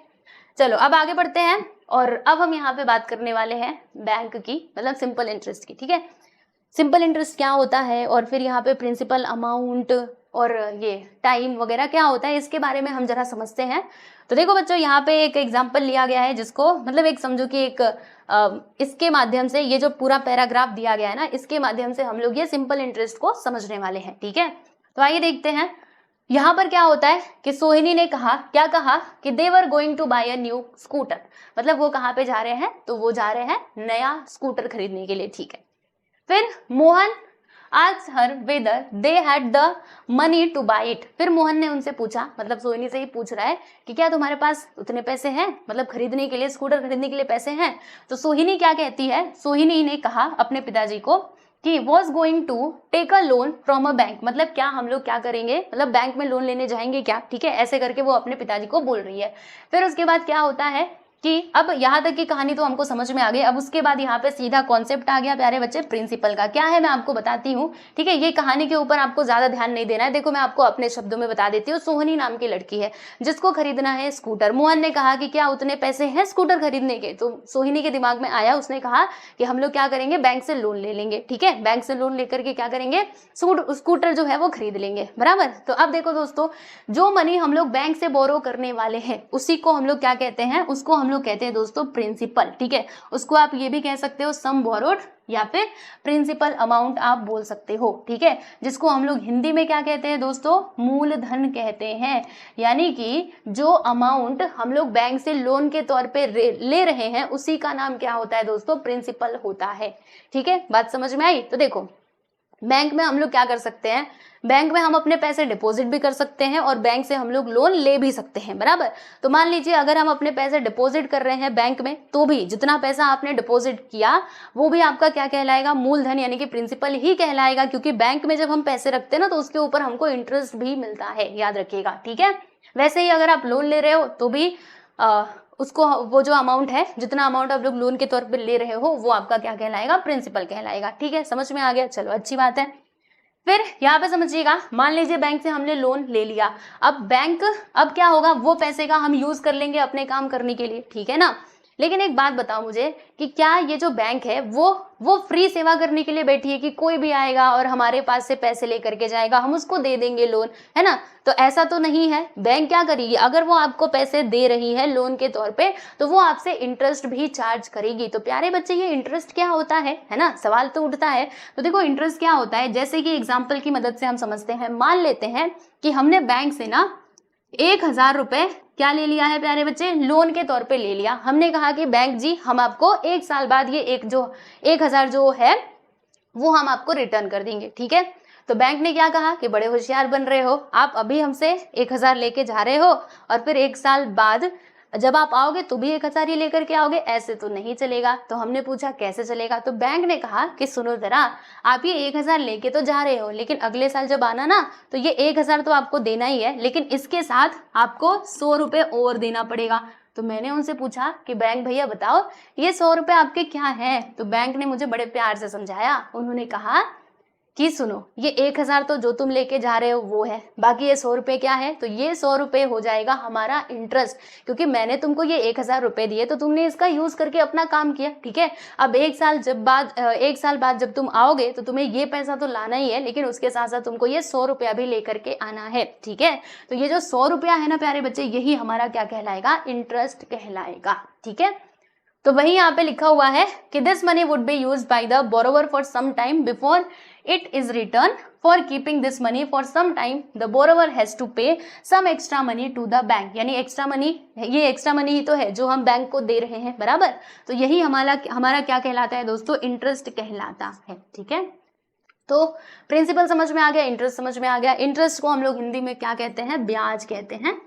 चलो अब आगे बढ़ते हैं और अब हम यहाँ पे बात करने वाले हैं बैंक की, मतलब सिंपल इंटरेस्ट की। ठीक है, सिंपल इंटरेस्ट क्या होता है और फिर यहाँ पे प्रिंसिपल अमाउंट और ये टाइम वगैरह क्या होता है, इसके बारे में हम जरा समझते हैं। तो देखो बच्चों, यहाँ पे एक एग्जांपल लिया गया है, जिसको मतलब एक समझो कि एक इसके माध्यम से, ये जो पूरा पैराग्राफ दिया गया है ना, इसके माध्यम से हम लोग ये सिंपल इंटरेस्ट को समझने वाले हैं। ठीक है, तो आइए देखते हैं। यहाँ पर क्या होता है कि सोहिनी ने कहा, क्या कहा कि they were going to buy a new scooter, मतलब वो कहाँ पे जा रहे हैं, तो वो जा रहे हैं नया स्कूटर खरीदने के लिए। ठीक है, फिर मोहन आज her whether they had the money to buy it, फिर मोहन ने उनसे पूछा, मतलब सोहिनी से ही पूछ रहा है कि क्या तुम्हारे पास उतने पैसे हैं, मतलब खरीदने के लिए, स्कूटर खरीदने के लिए पैसे हैं। तो सोहिनी क्या कहती है, सोहिनी ने कहा अपने पिताजी को कि was going to take a loan from a bank, मतलब क्या हम लोग क्या करेंगे, मतलब बैंक में लोन लेने जाएंगे क्या। ठीक है, ऐसे करके वो अपने पिताजी को बोल रही है। फिर उसके बाद क्या होता है कि अब यहाँ तक की कहानी तो हमको समझ में आ गई। अब उसके बाद यहाँ पे सीधा कॉन्सेप्ट आ गया प्यारे बच्चे प्रिंसिपल का। क्या है मैं आपको बताती हूँ। ठीक है, ये कहानी के ऊपर आपको ज्यादा ध्यान नहीं देना है। देखो मैं आपको अपने शब्दों में बता देती हूँ। सोहनी नाम की लड़की है जिसको खरीदना है स्कूटर। मोहन ने कहा कि क्या उतने पैसे हैं स्कूटर खरीदने के, तो सोहिनी के दिमाग में आया, उसने कहा कि हम लोग क्या करेंगे, बैंक से लोन ले लेंगे। ठीक है, बैंक से लोन लेकर के क्या करेंगे, स्कूटर जो है वो खरीद लेंगे। बराबर। तो अब देखो दोस्तों, जो मनी हम लोग बैंक से बोरो करने वाले हैं उसी को हम लोग क्या कहते हैं, उसको हम लोग कहते हैं दोस्तों प्रिंसिपल। ठीक है, उसको आप ये भी कह सकते हो सम बोरोड या फिर प्रिंसिपल अमाउंट आप बोल सकते हो। ठीक है, जिसको हम लोग हिंदी में क्या कहते हैं दोस्तों, मूलधन कहते हैं। यानी कि जो अमाउंट हम लोग बैंक से लोन के तौर पे ले रहे हैं उसी का नाम क्या होता है दोस्तों, प्रिंसिपल होता है। ठीक है, बात समझ में आई। तो देखो बैंक में हम लोग क्या कर सकते हैं, बैंक में हम अपने पैसे डिपॉजिट भी कर सकते हैं और बैंक से हम लोग लोन ले भी सकते हैं। बराबर। तो मान लीजिए अगर हम अपने पैसे डिपॉजिट कर रहे हैं बैंक में, तो भी जितना पैसा आपने डिपॉजिट किया वो भी आपका क्या कहलाएगा, मूलधन यानी कि प्रिंसिपल ही कहलाएगा। क्योंकि बैंक में जब हम पैसे रखते हैं ना तो उसके ऊपर हमको इंटरेस्ट भी मिलता है, याद रखिएगा। ठीक है, वैसे ही अगर आप लोन ले रहे हो तो भी उसको वो जो अमाउंट है, जितना अमाउंट आप लोग लोन के तौर पे ले रहे हो वो आपका क्या कहलाएगा, प्रिंसिपल कहलाएगा। ठीक है, समझ में आ गया, चलो अच्छी बात है। फिर यहाँ पे समझिएगा, मान लीजिए बैंक से हमने लोन ले लिया, अब बैंक अब क्या होगा, वो पैसे का हम यूज कर लेंगे अपने काम करने के लिए। ठीक है ना, लेकिन एक बात बताओ मुझे कि क्या ये जो बैंक है वो फ्री सेवा करने के लिए बैठी है कि कोई भी आएगा और हमारे पास से पैसे लेकर के जाएगा, हम उसको दे देंगे लोन, है ना। तो ऐसा तो नहीं है। बैंक क्या करेगी, अगर वो आपको पैसे दे रही है लोन के तौर पे तो वो आपसे इंटरेस्ट भी चार्ज करेगी। तो प्यारे बच्चे ये इंटरेस्ट क्या होता है ना, सवाल तो उठता है। तो देखो इंटरेस्ट क्या होता है, जैसे कि एग्जाम्पल की मदद से हम समझते हैं। मान लेते हैं कि हमने बैंक से ना 1,000 रुपए क्या ले लिया है प्यारे बच्चे, लोन के तौर पे ले लिया। हमने कहा कि बैंक जी हम आपको 1 साल बाद ये 1,000 जो है वो हम आपको रिटर्न कर देंगे। ठीक है, तो बैंक ने क्या कहा कि बड़े होशियार बन रहे हो, आप अभी हमसे 1,000 लेके जा रहे हो और फिर 1 साल बाद जब आप आओगे तो भी 1,000 ही लेकर के आओगे, ऐसे तो नहीं चलेगा। तो हमने पूछा कैसे चलेगा, तो बैंक ने कहा कि सुनो जरा, आप ये 1,000 लेके तो जा रहे हो, लेकिन अगले साल जब आना ना तो ये 1,000 तो आपको देना ही है, लेकिन इसके साथ आपको 100 रुपए और देना पड़ेगा। तो मैंने उनसे पूछा कि बैंक भैया बताओ ये 100 रुपए आपके क्या हैं। तो बैंक ने मुझे बड़े प्यार से समझाया। उन्होंने कहा कि सुनो, ये 1,000 तो जो तुम लेके जा रहे हो वो है, बाकी ये 100 रुपए क्या है, तो ये 100 रुपए हो जाएगा हमारा इंटरेस्ट। क्योंकि मैंने तुमको ये 1,000 रुपए दिए तो तुमने इसका यूज करके अपना काम किया। ठीक है, अब 1 साल बाद जब तुम आओगे तो तुम्हें ये पैसा तो लाना ही है, लेकिन उसके साथ साथ तुमको ये 100 रुपया भी लेकर के आना है। ठीक है, तो ये जो 100 रुपया है ना प्यारे बच्चे, यही हमारा क्या कहलाएगा, इंटरेस्ट कहलाएगा। ठीक है, तो वही यहाँ पे लिखा हुआ है कि this money would be used by the borrower for some time before it is return. For keeping this money for some time the borrower has to pay some extra money to the bank. यानी एक्स्ट्रा मनी, ये एक्स्ट्रा मनी ही तो है जो हम बैंक को दे रहे हैं। बराबर। तो यही हमारा क्या कहलाता है दोस्तों, इंटरेस्ट कहलाता है। ठीक है, तो प्रिंसिपल समझ में आ गया, इंटरेस्ट समझ में आ गया। इंटरेस्ट को हम लोग हिंदी में क्या कहते हैं, ब्याज कहते हैं।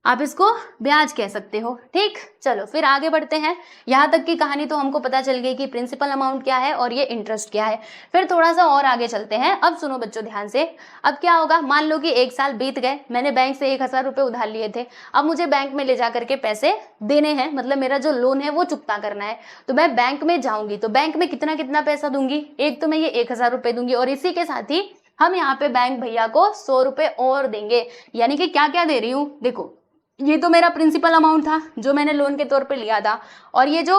आप इसको ब्याज कह सकते हो। ठीक, चलो फिर आगे बढ़ते हैं। यहाँ तक की कहानी तो हमको पता चल गई कि प्रिंसिपल अमाउंट क्या है और ये इंटरेस्ट क्या है। फिर थोड़ा सा और आगे चलते हैं। अब सुनो बच्चों ध्यान से। अब क्या होगा, मान लो कि 1 साल बीत गए, मैंने बैंक से 1000 रुपये उधार लिए थे। अब मुझे बैंक में ले जा करके पैसे देने हैं, मतलब मेरा जो लोन है वो चुकता करना है। तो मैं बैंक में जाऊंगी, तो बैंक में कितना कितना पैसा दूंगी, एक तो मैं ये 1000 रुपये दूंगी और इसी के साथ ही हम यहाँ पे बैंक भैया को 100 रुपये और देंगे। यानी कि क्या क्या दे रही हूँ, देखो ये तो मेरा प्रिंसिपल अमाउंट था जो मैंने लोन के तौर पे लिया था, और ये जो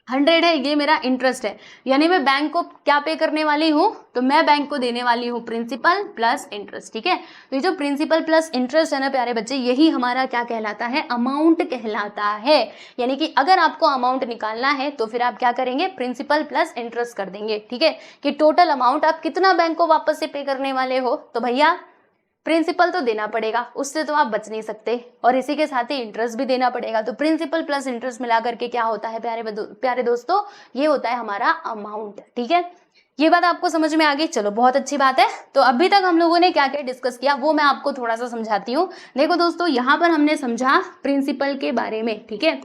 100 है ये मेरा इंटरेस्ट है। यानी मैं बैंक को क्या पे करने वाली हूँ, तो मैं बैंक को देने वाली हूँ प्रिंसिपल प्लस इंटरेस्ट। ठीक है, तो ये जो प्रिंसिपल प्लस इंटरेस्ट है ना प्यारे बच्चे, यही हमारा क्या कहलाता है, अमाउंट कहलाता है। यानी कि अगर आपको अमाउंट निकालना है तो फिर आप क्या करेंगे, प्रिंसिपल प्लस इंटरेस्ट कर देंगे। ठीक है, कि टोटल अमाउंट आप कितना बैंक को वापस से पे करने वाले हो, तो भैया प्रिंसिपल तो देना पड़ेगा, उससे तो आप बच नहीं सकते, और इसी के साथ ही इंटरेस्ट भी देना पड़ेगा। तो प्रिंसिपल प्लस इंटरेस्ट मिला करके क्या होता है प्यारे दोस्तों, ये होता है हमारा अमाउंट। ठीक है, ये बात आपको समझ में आ गई, चलो बहुत अच्छी बात है। तो अभी तक हम लोगों ने क्या क्या डिस्कस किया वो मैं आपको थोड़ा सा समझाती हूँ। देखो दोस्तों, यहाँ पर हमने समझा प्रिंसिपल के बारे में। ठीक है,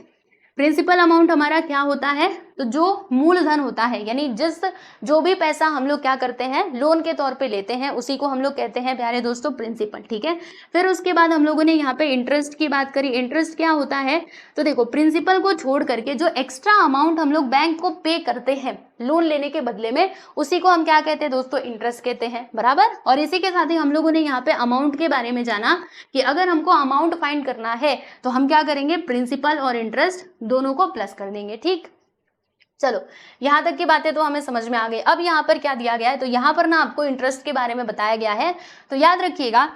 प्रिंसिपल अमाउंट हमारा क्या होता है, तो जो मूलधन होता है, यानी जो भी पैसा हम लोग क्या करते हैं, लोन के तौर पे लेते हैं, उसी को हम लोग कहते हैं प्यारे दोस्तों प्रिंसिपल। ठीक है, फिर उसके बाद हम लोगों ने यहाँ पे इंटरेस्ट की बात करी। इंटरेस्ट क्या होता है, तो देखो प्रिंसिपल को छोड़ करके जो एक्स्ट्रा अमाउंट हम लोग बैंक को पे करते हैं लोन लेने के बदले में, उसी को हम क्या कहते हैं दोस्तों, इंटरेस्ट कहते हैं। बराबर, और इसी के साथ ही हम लोगों ने यहाँ पे अमाउंट के बारे में जाना कि अगर हमको अमाउंट फाइंड करना है तो हम क्या करेंगे, प्रिंसिपल और इंटरेस्ट दोनों को प्लस कर देंगे। ठीक, चलो यहाँ तक की बातें तो हमें समझ में आ गई। अब यहाँ पर क्या दिया गया है, तो यहाँ पर ना आपको इंटरेस्ट के बारे में बताया गया है। तो याद रखिएगा,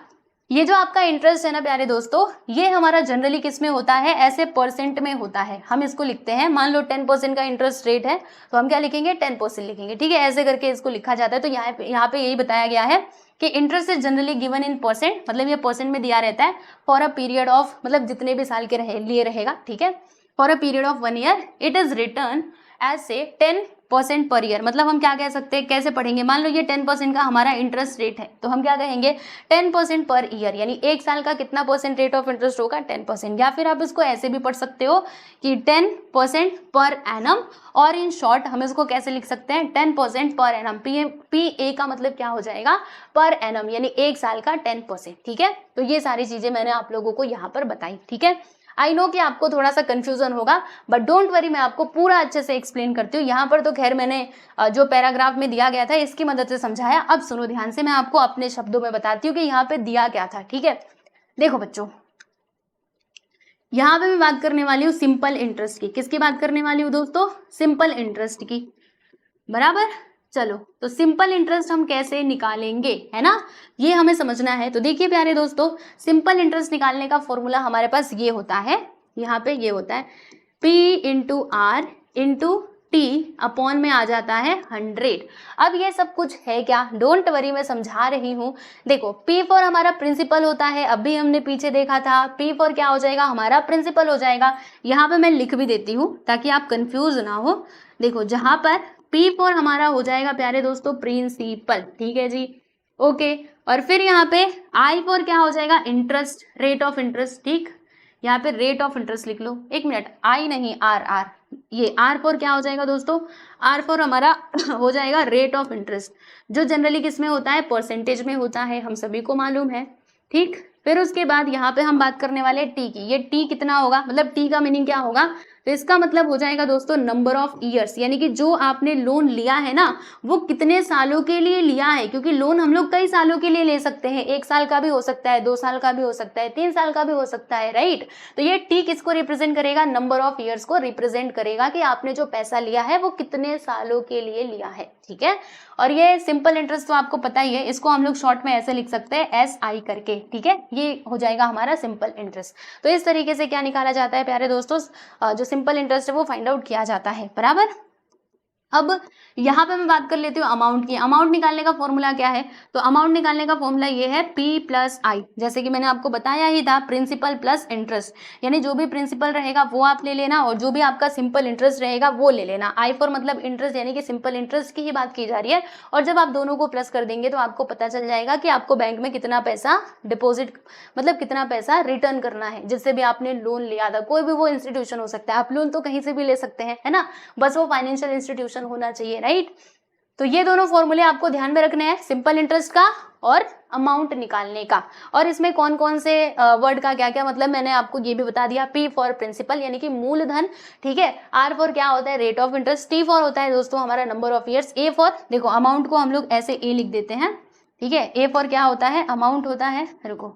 ये जो आपका इंटरेस्ट है ना प्यारे दोस्तों, ये हमारा जनरली किस में होता है, ऐसे परसेंट में होता है। हम इसको लिखते हैं, मान लो 10% का इंटरेस्ट रेट है तो हम क्या लिखेंगे, 10% लिखेंगे। ठीक है, ऐसे करके इसको लिखा जाता है। तो यहाँ पे यही बताया गया है कि interest is generally given in percent, मतलब ये परसेंट में दिया रहता है, फॉर अ पीरियड ऑफ, मतलब जितने भी साल के लिए रहेगा। ठीक है, for a period of 1 year it is return as से 10% पर ईयर। मतलब हम क्या कह सकते हैं, कैसे पढ़ेंगे, मान लो ये 10% का हमारा इंटरेस्ट रेट है तो हम क्या कहेंगे, 10% पर ईयर, यानी 1 साल का कितना परसेंट रेट ऑफ इंटरेस्ट होगा, 10%। या फिर आप इसको ऐसे भी पढ़ सकते हो कि 10% पर एनम, और इन शॉर्ट हम इसको कैसे लिख सकते हैं, 10% पर एनम। PA का मतलब क्या हो जाएगा, पर एनम, यानी 1 साल का 10%। ठीक है, तो ये सारी चीजें मैंने आप लोगों को यहाँ पर बताई। ठीक है, आई नो कि आपको थोड़ा सा कंफ्यूजन होगा, बट डोंट वरी, मैं आपको पूरा अच्छे से एक्सप्लेन करती हूँ। यहाँ पर तो खैर मैंने जो पैराग्राफ में दिया गया था इसकी मदद से समझाया। अब सुनो ध्यान से, मैं आपको अपने शब्दों में बताती हूँ कि यहाँ पे दिया क्या था। ठीक है, देखो बच्चों, यहाँ पे मैं बात करने वाली हूँ सिंपल इंटरेस्ट की। किसकी बात करने वाली हूँ दोस्तों, सिंपल इंटरेस्ट की। बराबर, चलो तो सिंपल इंटरेस्ट हम कैसे निकालेंगे, है ना, ये हमें समझना है। तो देखिए प्यारे दोस्तों, सिंपल इंटरेस्ट निकालने का फॉर्मूला हमारे पास ये होता है, यहाँ पे ये होता है P into R into T upon में आ जाता है 100। अब ये सब कुछ है क्या, डोंट वरी, मैं समझा रही हूँ। देखो P फॉर हमारा प्रिंसिपल होता है, अभी हमने पीछे देखा था, P फॉर क्या हो जाएगा, हमारा प्रिंसिपल हो जाएगा। यहाँ पे मैं लिख भी देती हूँ ताकि आप कंफ्यूज ना हो। देखो जहाँ पर P फॉर हमारा हो जाएगा प्यारे दोस्तों प्रिंसिपल। ठीक है जी, ओके, और फिर यहाँ पे I फॉर क्या हो जाएगा, इंटरेस्ट, रेट ऑफ इंटरेस्ट। ठीक, यहाँ पे रेट ऑफ इंटरेस्ट लिख लो, एक मिनट, I नहीं R, ये R फॉर क्या हो जाएगा दोस्तों, R फॉर हमारा हो जाएगा रेट ऑफ इंटरेस्ट, जो जनरली किस में होता है, परसेंटेज में होता है, हम सभी को मालूम है। ठीक, फिर उसके बाद यहाँ पे हम बात करने वाले हैं टी की। ये टी कितना होगा, मतलब टी का मीनिंग क्या होगा, तो इसका मतलब हो जाएगा दोस्तों नंबर ऑफ ईयर्स, यानी कि जो आपने लोन लिया है ना वो कितने सालों के लिए लिया है, क्योंकि लोन हम लोग कई सालों के लिए ले सकते हैं, 1 साल का भी हो सकता है, 2 साल का भी हो सकता है, 3 साल का भी हो सकता है, राइट। तो ये टी किसको रिप्रेजेंट करेगा, नंबर ऑफ ईयर्स को रिप्रेजेंट करेगा कि आपने जो पैसा लिया है वो कितने सालों के लिए लिया है। ठीक है, और ये सिंपल इंटरेस्ट तो आपको पता ही है, इसको हम लोग शॉर्ट में ऐसे लिख सकते हैं SI करके। ठीक है, ये हो जाएगा हमारा सिंपल इंटरेस्ट। तो इस तरीके से क्या निकाला जाता है प्यारे दोस्तों, जो सिंपल इंटरेस्ट है वो फाइंड आउट किया जाता है। बराबर, अब यहाँ पे मैं बात कर लेती हूँ अमाउंट की। अमाउंट निकालने का फॉर्मूला क्या है? तो अमाउंट निकालने का फॉर्मूला ये है P प्लस आई, जैसे कि मैंने आपको बताया ही था, प्रिंसिपल प्लस इंटरेस्ट, यानी जो भी प्रिंसिपल रहेगा वो आप ले लेना और जो भी आपका सिंपल इंटरेस्ट रहेगा वो ले लेना। आई फॉर मतलब इंटरेस्ट, यानी कि सिंपल इंटरेस्ट की ही बात की जा रही है। और जब आप दोनों को प्लस कर देंगे तो आपको पता चल जाएगा कि आपको बैंक में कितना पैसा डिपॉजिट, मतलब कितना पैसा रिटर्न करना है, जिससे भी आपने लोन लिया था। कोई भी वो इंस्टीट्यूशन हो सकता है, आप लोन तो कहीं से भी ले सकते हैं, है ना, बस वो फाइनेंशियल इंस्टीट्यूशन होना चाहिए, राइट। तो ये दोनों फॉर्मूले आपको ध्यान में रखने हैं, सिंपल इंटरेस्ट का और अमाउंट निकालने का। और इसमें कौन कौन से वर्ड का क्या क्या मतलब मैंने आपको ये भी बता दिया। P फॉर प्रिंसिपल यानी कि मूलधन, ठीक है। R फॉर क्या होता है? Rate of interest. T for होता है दोस्तों हमारा number of years. A for, देखो अमाउंट को हम लोग ऐसे A लिख देते हैं, ठीक है। A फॉर क्या होता है? अमाउंट होता है, रुको,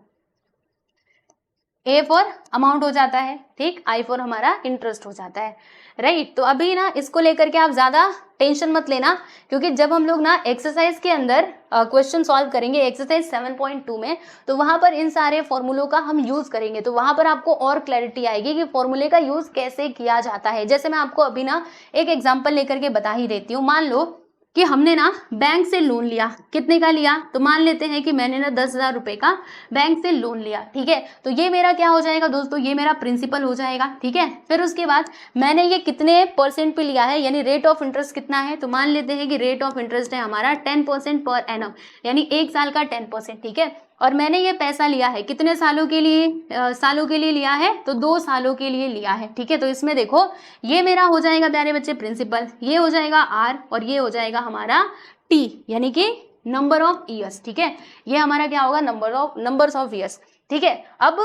A फॉर अमाउंट हो जाता है, ठीक। I फॉर हमारा इंटरेस्ट हो जाता है, राइट। तो अभी ना इसको लेकर के आप ज्यादा टेंशन मत लेना, क्योंकि जब हम लोग ना एक्सरसाइज के अंदर क्वेश्चन सॉल्व करेंगे एक्सरसाइज 7.2 में, तो वहां पर इन सारे फॉर्मूलों का हम यूज करेंगे। तो वहां पर आपको और क्लैरिटी आएगी कि फॉर्मूले का यूज कैसे किया जाता है। जैसे मैं आपको अभी ना एक एग्जाम्पल लेकर के बता ही देती हूँ। मान लो कि हमने ना बैंक से लोन लिया, कितने का लिया? तो मान लेते हैं कि मैंने ना 10,000 रुपए का बैंक से लोन लिया, ठीक है। तो ये मेरा क्या हो जाएगा दोस्तों? ये मेरा प्रिंसिपल हो जाएगा, ठीक है। फिर उसके बाद मैंने ये कितने परसेंट पे लिया है, यानी रेट ऑफ इंटरेस्ट कितना है? तो मान लेते हैं कि रेट ऑफ इंटरेस्ट है हमारा 10% पर एनम, यानी एक साल का 10%, ठीक है। और मैंने ये पैसा लिया है कितने सालों के लिए? सालों के लिए लिया है, तो 2 सालों के लिए लिया है, ठीक है। तो इसमें देखो ये मेरा हो जाएगा प्यारे बच्चे प्रिंसिपल, ये हो जाएगा आर, और ये हो जाएगा हमारा टी, यानी कि नंबर ऑफ ईयर्स, ठीक है। ये हमारा क्या होगा? नंबर्स ऑफ ईयर्स, ठीक है। अब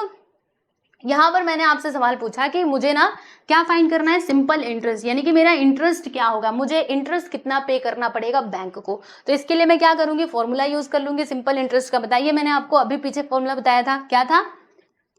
यहाँ पर मैंने आपसे सवाल पूछा कि मुझे ना क्या फाइंड करना है? सिंपल इंटरेस्ट, यानी कि मेरा इंटरेस्ट क्या होगा, मुझे इंटरेस्ट कितना पे करना पड़ेगा बैंक को। तो इसके लिए मैं क्या करूंगी? फॉर्मूला यूज कर लूंगी सिंपल इंटरेस्ट का। बताइए, मैंने आपको अभी पीछे फॉर्मूला बताया था, क्या था?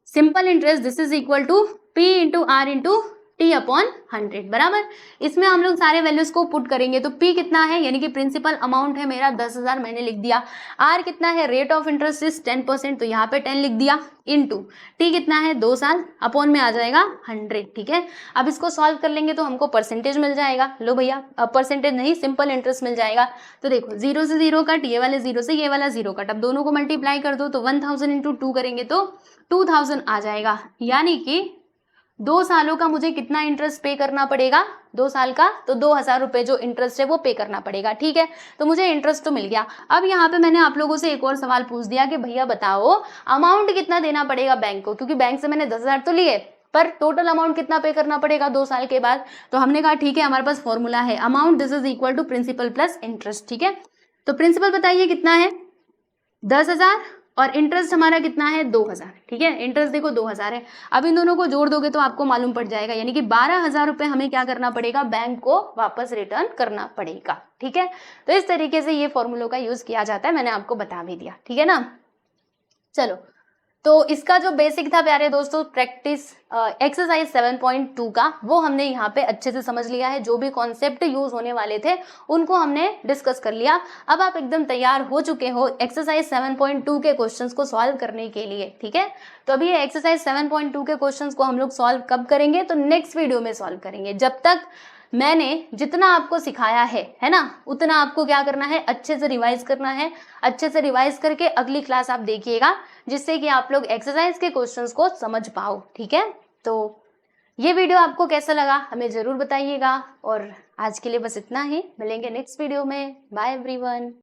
Simple interest this is equal to P into R into T upon 100, बराबर। इसमें हम लोग सारे वैल्यूज को पुट करेंगे। तो P कितना है, यानी कि प्रिंसिपल अमाउंट है मेरा 10,000, मैंने लिख दिया। R कितना है? रेट ऑफ इंटरेस्ट इज 10%, तो यहाँ पे 10 लिख दिया। इंटू T कितना है? 2 साल, अपॉन में आ जाएगा 100, ठीक है। अब इसको सॉल्व कर लेंगे तो हमको परसेंटेज मिल जाएगा। लो भैया, अब परसेंटेज नहीं, सिंपल इंटरेस्ट मिल जाएगा। तो देखो 0 से 0 कट, ये वाले 0 से ये वाला 0 कट, अब दोनों को मल्टीप्लाई कर दो तो 1000 इंटू 2 करेंगे तो 2000 आ जाएगा। यानी कि 2 सालों का मुझे कितना इंटरेस्ट पे करना पड़ेगा? 2 साल का, तो 2,000 रुपए जो इंटरेस्ट है वो पे करना पड़ेगा, ठीक है। तो मुझे इंटरेस्ट तो मिल गया। अब यहाँ पे मैंने आप लोगों से एक और सवाल पूछ दिया कि भैया बताओ अमाउंट कितना देना पड़ेगा बैंक को, क्योंकि बैंक से मैंने 10,000 तो लिए, पर टोटल अमाउंट कितना पे करना पड़ेगा 2 साल के बाद। तो हमने कहा ठीक है, हमारे पास फॉर्मूला है, amount this is equal to principal plus interest, ठीक है। तो प्रिंसिपल बताइए कितना है? 10,000, और इंटरेस्ट हमारा कितना है? 2,000, ठीक है। इंटरेस्ट देखो 2,000 है। अब इन दोनों को जोड़ दोगे तो आपको मालूम पड़ जाएगा, यानी कि 12,000 रुपए हमें क्या करना पड़ेगा? बैंक को वापस रिटर्न करना पड़ेगा, ठीक है। तो इस तरीके से ये फॉर्मूलों का यूज किया जाता है, मैंने आपको बता भी दिया, ठीक है ना। चलो, तो इसका जो बेसिक था प्यारे दोस्तों, प्रैक्टिस एक्सरसाइज 7.2 का, वो हमने यहाँ पे अच्छे से समझ लिया है। जो भी कॉन्सेप्ट यूज होने वाले थे उनको हमने डिस्कस कर लिया। अब आप एकदम तैयार हो चुके हो एक्सरसाइज 7.2 के क्वेश्चंस को सॉल्व करने के लिए, ठीक है। तो अभी ये एक्सरसाइज 7.2 के क्वेश्चंस को हम लोग सॉल्व कब करेंगे? तो नेक्स्ट वीडियो में सॉल्व करेंगे। जब तक मैंने जितना आपको सिखाया है ना, उतना आपको क्या करना है? अच्छे से रिवाइज करना है। अच्छे से रिवाइज करके अगली क्लास आप देखिएगा, जिससे कि आप लोग एक्सरसाइज के क्वेश्चंस को समझ पाओ, ठीक है। तो ये वीडियो आपको कैसा लगा हमें जरूर बताइएगा, और आज के लिए बस इतना ही। मिलेंगे नेक्स्ट वीडियो में। Bye everyone.